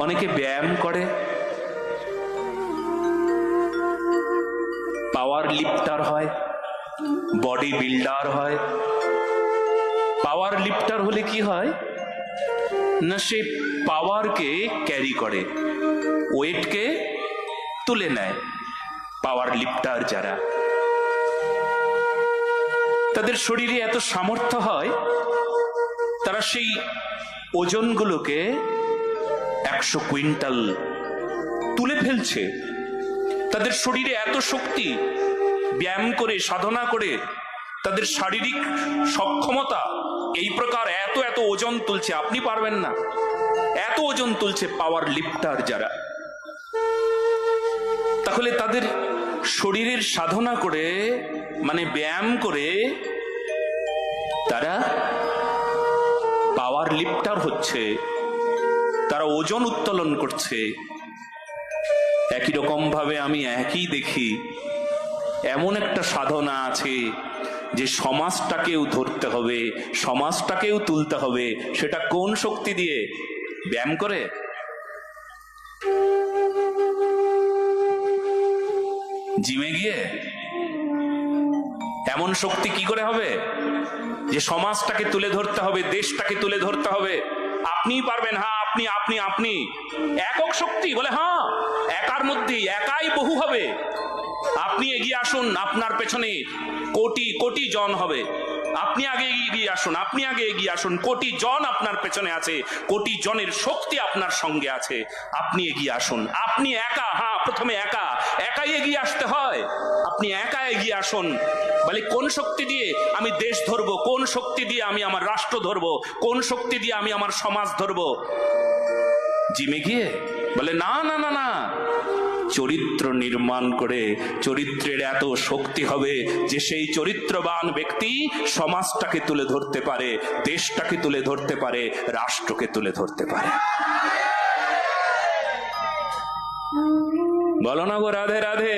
অনেকে ব্যায়াম করে, পাওয়ার লিফটার হয়, বডি বিল্ডার হয়। পাওয়ার লিফটার হলে কি হয় না, সে পাওয়ারকে ক্যারি করে, ওয়েটকে তুলে নেয়। পাওয়ার লিফটার যারা, তাদের শরীরে এত সামর্থ্য হয়, তারা সেই ওজনগুলোকে 100 কুইন্টাল তুলে ফেলছে। তাদের শরীরে এত শক্তি, ব্যায়াম করে সাধনা করে তাদের শারীরিক সক্ষমতা এই প্রকার, এত এত ওজন তুলছে, আপনি পারবেন না। এত ওজন তুলছে পাওয়ার লিফটার যারা। তাহলে তাদের শরীরের সাধনা করে, মানে ব্যায়াম করে তারা পাওয়ার লিফটার হচ্ছে, তারা ওজন উত্তোলন করছে। একই রকম ভাবে আমি একই দেখি, এমন একটা সাধনা আছে যে সমাজটাকেও ধরতে হবে, সমাজটাকেও তুলতে হবে। সেটা কোন শক্তি দিয়ে? ব্যায়াম করে। জিমে গিয়ে এমন শক্তি কি করে হবে যে সমাজটাকে তুলে ধরতে হবে, দেশটাকে তুলে ধরতে হবে? আপনিই পারবেন। হ্যাঁ, আপনি আপনি আপনি একক শক্তি বলে, হ্যাঁ একার মধ্যে একাই বহু হবে। আপনি এগিয়ে আসুন, আপনার পেছনে কোটি কোটি জন হবে। আপনি আগে এগিয়ে আসুন, আপনি আগে এগিয়ে আসুন। কোটি জন আপনার পেছনে আছে, কোটি জনের শক্তি আপনার সঙ্গে আছে। আপনি এগিয়ে আসুন। আপনি একা, হ্যাঁ প্রথমে একা, একাই এগিয়ে আসতে হয়। আপনি একা এগিয়ে আসুন। বলে কোন শক্তি দিয়ে আমি দেশ ধরবো, কোন শক্তি দিয়ে আমি আমার রাষ্ট্র ধরবো, কোন শক্তি দিয়ে আমি আমার সমাজ ধরবো? জিমে গিয়ে বলে না না না না, চরিত্র নির্মাণ করে চরিত্রের এত শক্তি হবে যে সেই চরিত্রবান ব্যক্তি সমাজটাকে তুলে ধরতে পারে, দেশটাকে তুলে ধরতে পারে, রাষ্ট্রকে তুলে ধরতে পারে। বলো না গো রাধে রাধে।